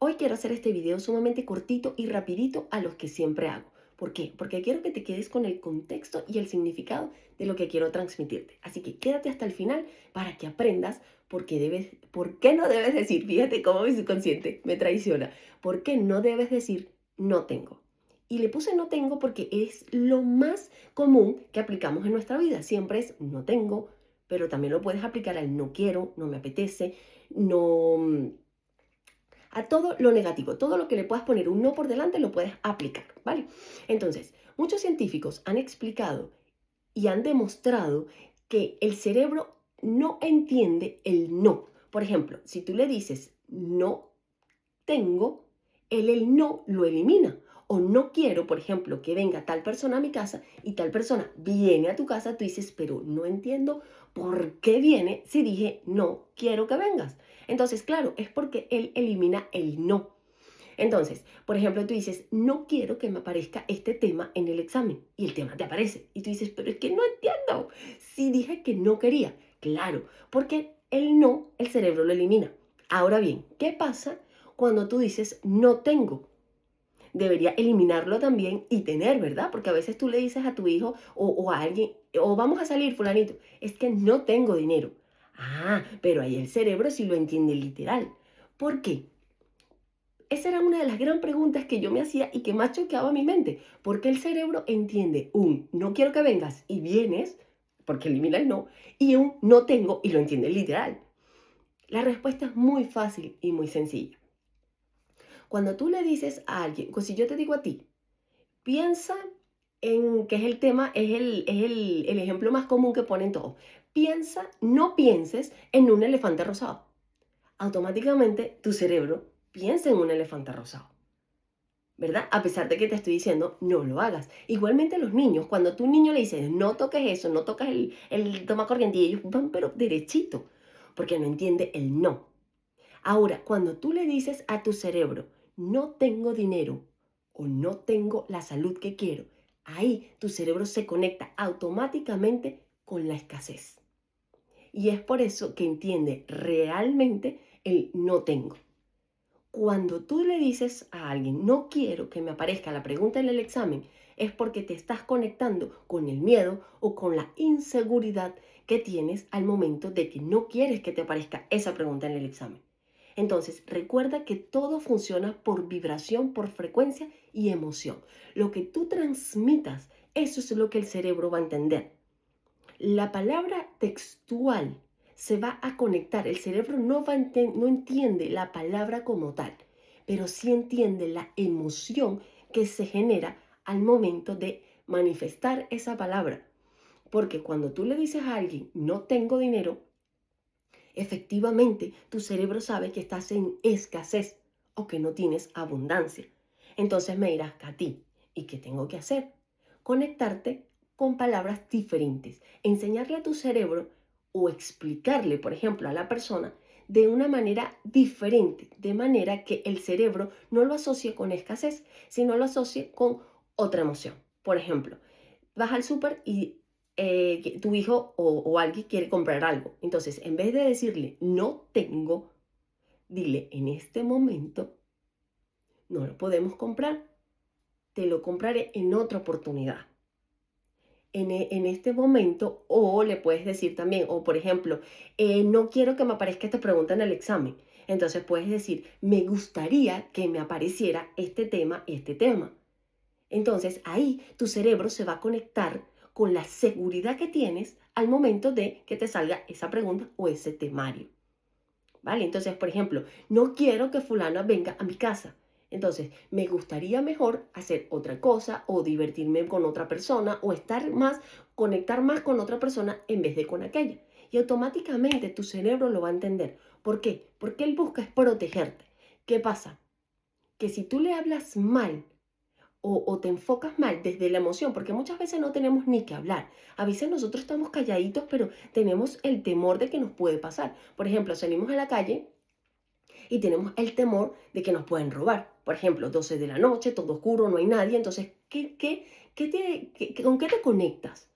Hoy quiero hacer este video sumamente cortito y rapidito a los que siempre hago. ¿Por qué? Porque quiero que te quedes con el contexto y el significado de lo que quiero transmitirte. Así que quédate hasta el final para que aprendas por qué no debes decir, fíjate cómo mi subconsciente me traiciona, por qué no debes decir no tengo. Y le puse no tengo porque es lo más común que aplicamos en nuestra vida. Siempre es no tengo, pero también lo puedes aplicar al no quiero, no me apetece, no, a todo lo negativo, todo lo que le puedas poner un no por delante lo puedes aplicar, ¿vale? Entonces, muchos científicos han explicado y han demostrado que el cerebro no entiende el no. Por ejemplo, si tú le dices no tengo, él el no lo elimina. O no quiero, por ejemplo, que venga tal persona a mi casa y tal persona viene a tu casa, tú dices, pero no entiendo por qué viene si dije no quiero que vengas. Entonces, claro, es porque él elimina el no. Entonces, por ejemplo, tú dices, no quiero que me aparezca este tema en el examen y el tema te aparece. Y tú dices, pero es que no entiendo. Si dije que no quería, claro, porque el no, el cerebro lo elimina. Ahora bien, ¿qué pasa cuando tú dices no tengo? Debería eliminarlo también y tener, ¿verdad? Porque a veces tú le dices a tu hijo o a alguien, o vamos a salir, fulanito, es que no tengo dinero. Ah, pero ahí el cerebro sí lo entiende literal. ¿Por qué? Esa era una de las gran preguntas que yo me hacía y que más choqueaba mi mente. ¿Por qué el cerebro entiende un no quiero que vengas y vienes, porque elimina el no, y un no tengo y lo entiende literal? La respuesta es muy fácil y muy sencilla. Cuando tú le dices a alguien, pues si yo te digo a ti, piensa en que es el tema, es el ejemplo más común que ponen todos. Piensa, no pienses en un elefante rosado. Automáticamente tu cerebro piensa en un elefante rosado. ¿Verdad? A pesar de que te estoy diciendo, no lo hagas. Igualmente los niños, cuando tú a un niño le dices, no toques eso, no toques el toma corriente, y ellos van pero derechito, porque no entiende el no. Ahora, cuando tú le dices a tu cerebro, no tengo dinero o no tengo la salud que quiero, ahí tu cerebro se conecta automáticamente con la escasez. Y es por eso que entiende realmente el no tengo. Cuando tú le dices a alguien, no quiero que me aparezca la pregunta en el examen, es porque te estás conectando con el miedo o con la inseguridad que tienes al momento de que no quieres que te aparezca esa pregunta en el examen. Entonces, recuerda que todo funciona por vibración, por frecuencia y emoción. Lo que tú transmitas, eso es lo que el cerebro va a entender. La palabra textual se va a conectar. El cerebro no entiende la palabra como tal, pero sí entiende la emoción que se genera al momento de manifestar esa palabra. Porque cuando tú le dices a alguien, no tengo dinero, efectivamente tu cerebro sabe que estás en escasez o que no tienes abundancia. Entonces me dirás, Katy, ¿y qué tengo que hacer? Conectarte con palabras diferentes, enseñarle a tu cerebro o explicarle, por ejemplo, a la persona de una manera diferente, de manera que el cerebro no lo asocie con escasez, sino lo asocie con otra emoción. Por ejemplo, vas al súper y tu hijo o alguien quiere comprar algo. Entonces, en vez de decirle no tengo, dile en este momento no lo podemos comprar, te lo compraré en otra oportunidad. En este momento, o le puedes decir también, o por ejemplo, no quiero que me aparezca esta pregunta en el examen. Entonces puedes decir, me gustaría que me apareciera este tema y este tema. Entonces ahí tu cerebro se va a conectar con la seguridad que tienes al momento de que te salga esa pregunta o ese temario. ¿Vale? Entonces, por ejemplo, no quiero que fulana venga a mi casa. Entonces, me gustaría mejor hacer otra cosa o divertirme con otra persona o conectar más con otra persona en vez de con aquella. Y automáticamente tu cerebro lo va a entender. ¿Por qué? Porque él busca es protegerte. ¿Qué pasa? Que si tú le hablas mal o te enfocas mal desde la emoción, porque muchas veces no tenemos ni que hablar. A veces nosotros estamos calladitos, pero tenemos el temor de que nos puede pasar. Por ejemplo, salimos a la calle y tenemos el temor de que nos pueden robar. Por ejemplo, 12 de la noche, todo oscuro, no hay nadie. Entonces, ¿con qué te conectas?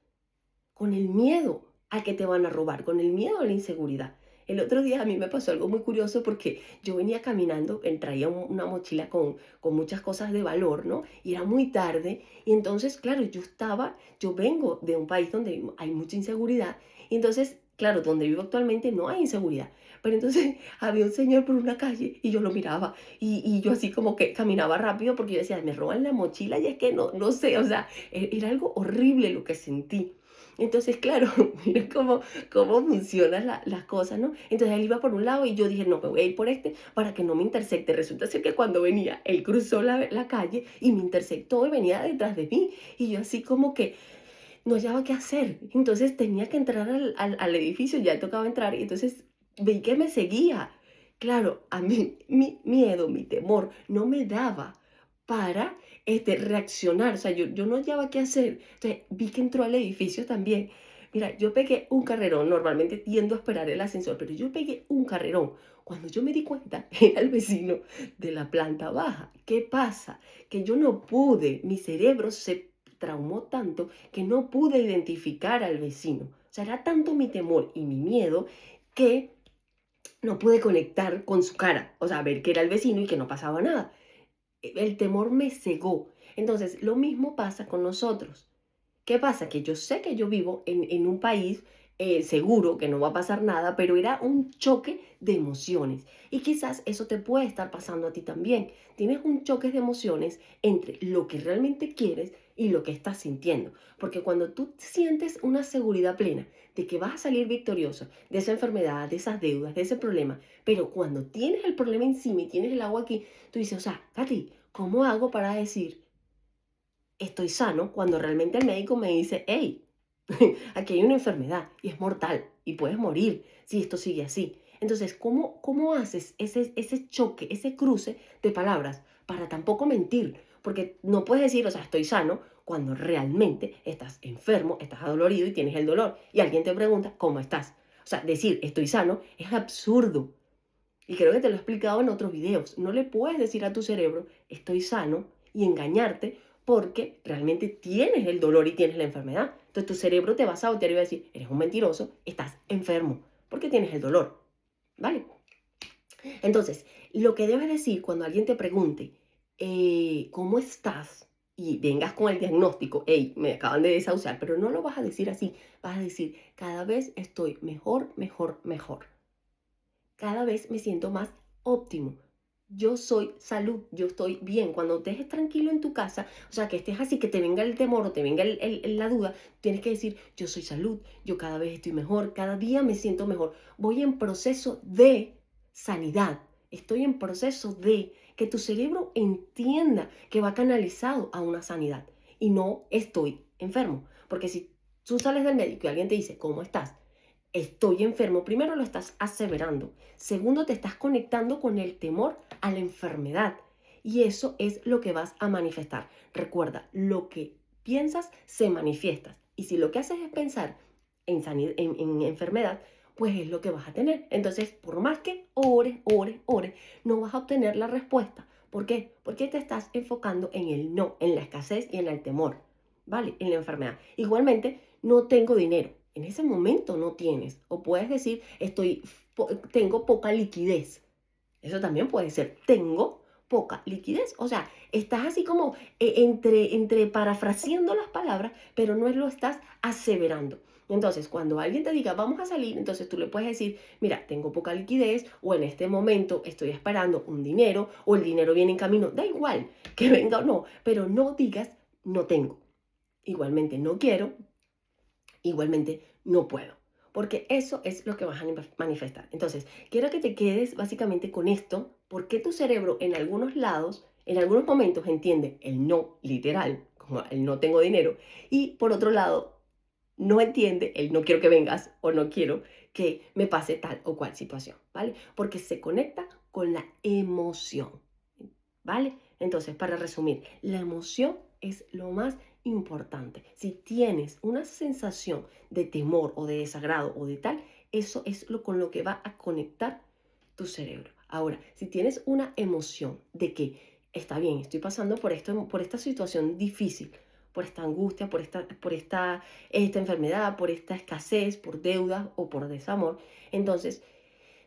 Con el miedo a que te van a robar, con el miedo a la inseguridad. El otro día a mí me pasó algo muy curioso porque yo venía caminando, traía una mochila con muchas cosas de valor, ¿no? Y era muy tarde. Y entonces, claro, yo vengo de un país donde hay mucha inseguridad. Y entonces, claro, donde vivo actualmente no hay inseguridad. Pero entonces había un señor por una calle y yo lo miraba y yo así como que caminaba rápido porque yo decía, me roban la mochila y es que no sé, o sea, era algo horrible lo que sentí. Entonces, claro, mira cómo funcionan las cosas, ¿no? Entonces él iba por un lado y yo dije, no, me voy a ir por este para que no me intersecte. Resulta ser que cuando venía, él cruzó la calle y me intersectó y venía detrás de mí. Y yo así como que no hallaba qué hacer. Entonces tenía que entrar al edificio, ya tocaba entrar, y entonces vi que me seguía. Claro, a mí mi miedo, mi temor, no me daba para reaccionar. O sea, yo no hallaba qué hacer. Entonces vi que entró al edificio también. Mira, yo pegué un carrerón. Normalmente tiendo a esperar el ascensor, pero yo pegué un carrerón. Cuando yo me di cuenta, era el vecino de la planta baja. ¿Qué pasa? Que yo no pude, mi cerebro se traumó tanto que no pude identificar al vecino. O sea, era tanto mi temor y mi miedo que no pude conectar con su cara. O sea, ver que era el vecino y que no pasaba nada. El temor me cegó. Entonces, lo mismo pasa con nosotros. ¿Qué pasa? Que yo sé que yo vivo en un país seguro, que no va a pasar nada, pero era un choque de emociones. Y quizás eso te puede estar pasando a ti también. Tienes un choque de emociones entre lo que realmente quieres y lo que estás sintiendo. Porque cuando tú sientes una seguridad plena de que vas a salir victorioso de esa enfermedad, de esas deudas, de ese problema, pero cuando tienes el problema encima y tienes el agua aquí, tú dices, o sea, Katy, ¿cómo hago para decir estoy sano cuando realmente el médico me dice, hey, aquí hay una enfermedad y es mortal y puedes morir si esto sigue así? Entonces, ¿cómo haces ese choque, ese cruce de palabras para tampoco mentir? Porque no puedes decir, o sea, estoy sano cuando realmente estás enfermo, estás adolorido y tienes el dolor. Y alguien te pregunta, ¿cómo estás? O sea, decir estoy sano es absurdo. Y creo que te lo he explicado en otros videos. No le puedes decir a tu cerebro, estoy sano, y engañarte porque realmente tienes el dolor y tienes la enfermedad. Entonces tu cerebro te va a sabotear y va a decir, eres un mentiroso, estás enfermo, porque tienes el dolor. ¿Vale? Entonces, lo que debes decir cuando alguien te pregunte, ¿cómo estás? Y vengas con el diagnóstico, hey, me acaban de desahuciar, pero no lo vas a decir así, vas a decir, cada vez estoy mejor, mejor, mejor. Cada vez me siento más óptimo. Yo soy salud, yo estoy bien. Cuando estés tranquilo en tu casa, o sea, que estés así, que te venga el temor o te venga la duda, tienes que decir, yo soy salud, yo cada vez estoy mejor, cada día me siento mejor. Voy en proceso de sanidad. Estoy en proceso de que tu cerebro entienda que va canalizado a una sanidad y no estoy enfermo. Porque si tú sales del médico y alguien te dice, ¿cómo estás? Estoy enfermo, primero lo estás aseverando, segundo te estás conectando con el temor a la enfermedad y eso es lo que vas a manifestar. Recuerda, lo que piensas se manifiesta y si lo que haces es pensar en enfermedad, pues es lo que vas a tener. Entonces, por más que ores, no vas a obtener la respuesta. ¿Por qué? Porque te estás enfocando en el no, en la escasez y en el temor, ¿vale? En la enfermedad. Igualmente, no tengo dinero. En ese momento no tienes. O puedes decir, tengo poca liquidez. Eso también puede ser, tengo poca liquidez. O sea, estás así como entre parafraseando las palabras, pero no lo estás aseverando. Entonces, cuando alguien te diga, vamos a salir, entonces tú le puedes decir, mira, tengo poca liquidez, o en este momento estoy esperando un dinero, o el dinero viene en camino, da igual que venga o no, pero no digas, no tengo. Igualmente no quiero, igualmente no puedo. Porque eso es lo que vas a manifestar. Entonces, quiero que te quedes básicamente con esto, porque tu cerebro en algunos lados, en algunos momentos entiende el no literal, como el no tengo dinero, y por otro lado, no entiende el no quiero que vengas o no quiero que me pase tal o cual situación, ¿vale? Porque se conecta con la emoción, ¿vale? Entonces, para resumir, la emoción es lo más importante. Si tienes una sensación de temor o de desagrado o de tal, eso es con lo que va a conectar tu cerebro. Ahora, si tienes una emoción de que está bien, estoy pasando por esta situación difícil, por esta angustia, por esta enfermedad, por esta escasez, por deudas o por desamor, entonces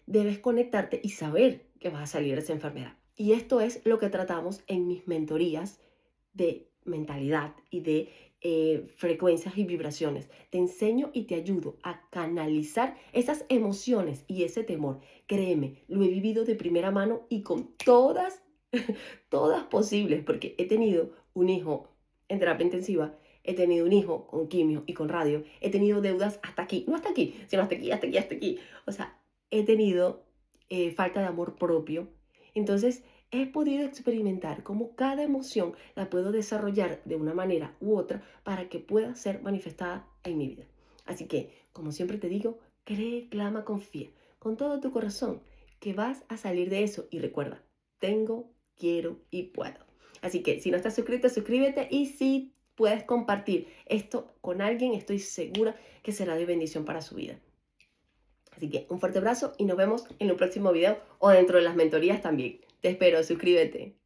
debes conectarte y saber que vas a salir de esa enfermedad. Y esto es lo que tratamos en mis mentorías de mentalidad y de frecuencias y vibraciones. Te enseño y te ayudo a canalizar esas emociones y ese temor. Créeme, lo he vivido de primera mano y con todas, todas posibles, porque he tenido un hijo en terapia intensiva, he tenido un hijo con quimio y con radio, he tenido deudas hasta aquí, no hasta aquí, sino hasta aquí, hasta aquí, hasta aquí. O sea, he tenido falta de amor propio. Entonces, he podido experimentar cómo cada emoción la puedo desarrollar de una manera u otra para que pueda ser manifestada en mi vida. Así que, como siempre te digo, cree, clama, confía con todo tu corazón que vas a salir de eso. Y recuerda, tengo, quiero y puedo. Así que si no estás suscrito, suscríbete, y si puedes compartir esto con alguien, estoy segura que será de bendición para su vida. Así que un fuerte abrazo y nos vemos en un próximo video o dentro de las mentorías también. Te espero, suscríbete.